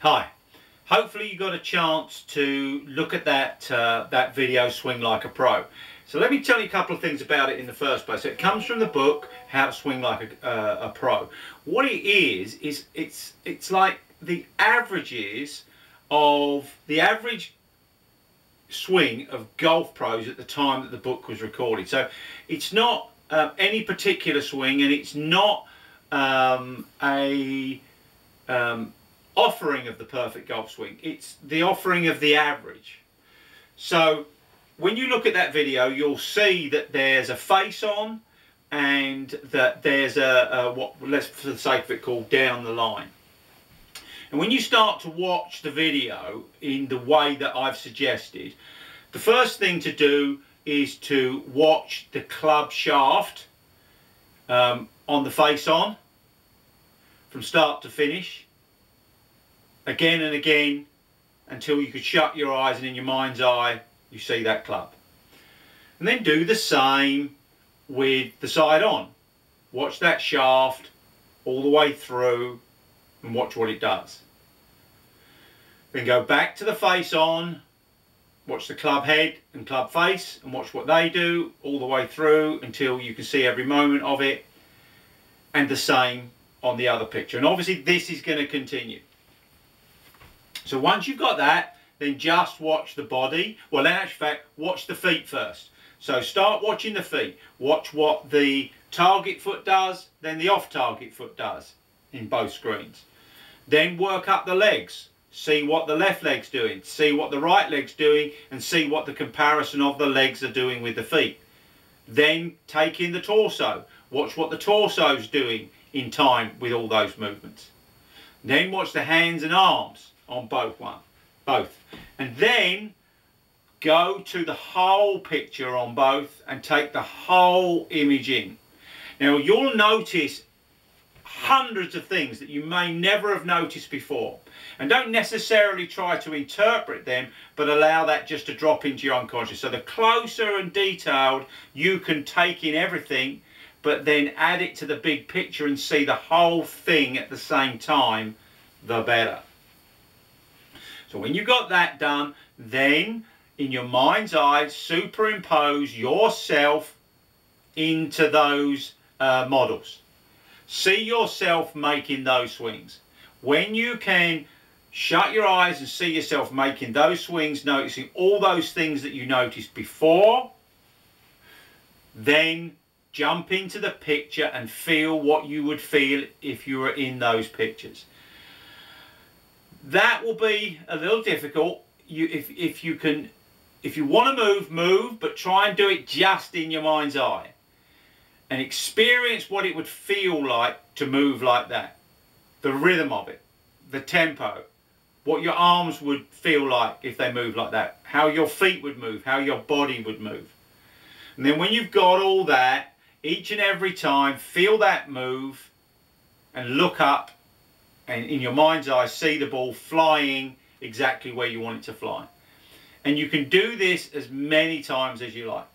Hi. Hopefully you got a chance to look at that video, Swing Like a Pro. So let me tell you a couple of things about it in the first place. It comes from the book How to Swing Like a Pro. What it is it's like the averages of the average swing of golf pros at the time that the book was recorded. So it's not any particular swing, and it's not offering of the perfect golf swing. It's the offering of the average. So when you look at that video, you'll see that there's a face on, and that there's what, let's for the sake of it, called down the line. And when you start to watch the video in the way that I've suggested, the first thing to do is to watch the club shaft on the face on from start to finish, again and again, until you could shut your eyes and in your mind's eye you see that club. And then do the same with the side on. Watch that shaft all the way through and watch what it does. Then go back to the face on, watch the club head and club face and watch what they do all the way through until you can see every moment of it, and the same on the other picture. And obviously this is going to continue. So once you've got that, then just watch the body. Well, in actual fact, watch the feet first. So start watching the feet. Watch what the target foot does, then the off target foot does in both screens. Then work up the legs. See what the left leg's doing. See what the right leg's doing, and see what the comparison of the legs are doing with the feet. Then take in the torso. Watch what the torso's doing in time with all those movements. Then watch the hands and arms on both. And then go to the whole picture on both and take the whole image in. Now you'll notice hundreds of things that you may never have noticed before, and don't necessarily try to interpret them, but allow that just to drop into your unconscious. So the closer and detailed you can take in everything, but then add it to the big picture and see the whole thing at the same time, the better. So when you've got that done, then in your mind's eye superimpose yourself into those models. See yourself making those swings. When you can shut your eyes and see yourself making those swings, noticing all those things that you noticed before, then jump into the picture and feel what you would feel if you were in those pictures. That will be a little difficult. If you want to move, but try and do it just in your mind's eye. And experience what it would feel like to move like that. The rhythm of it, the tempo, what your arms would feel like if they move like that, how your feet would move, how your body would move. And then when you've got all that, each and every time, feel that move and look up, and in your mind's eye see the ball flying exactly where you want it to fly. And you can do this as many times as you like.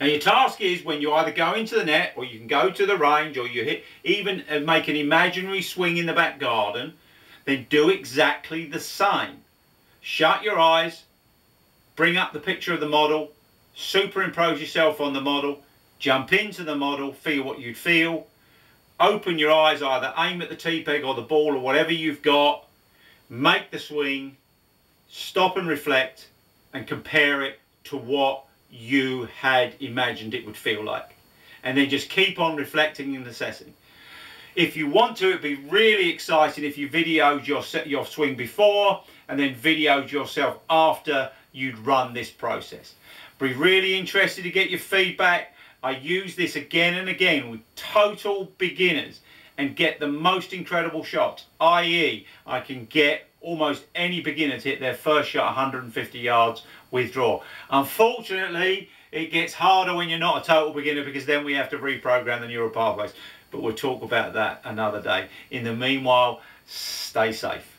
Now your task is, when you either go into the net, or you can go to the range, or you hit, even make an imaginary swing in the back garden, then do exactly the same. Shut your eyes, bring up the picture of the model, superimpose yourself on the model, jump into the model, feel what you'd feel, open your eyes, either aim at the tee peg or the ball or whatever you've got, make the swing, stop and reflect, and compare it to what you had imagined it would feel like. And then just keep on reflecting and assessing. If you want to, it'd be really exciting if you videoed your swing before and then videoed yourself after you'd run this process. Be really interested to get your feedback. I use this again and again with total beginners and get the most incredible shots, i.e. I can get almost any beginner to hit their first shot 150 yards with draw. Unfortunately, it gets harder when you're not a total beginner, because then we have to reprogram the neural pathways. But we'll talk about that another day. In the meanwhile, stay safe.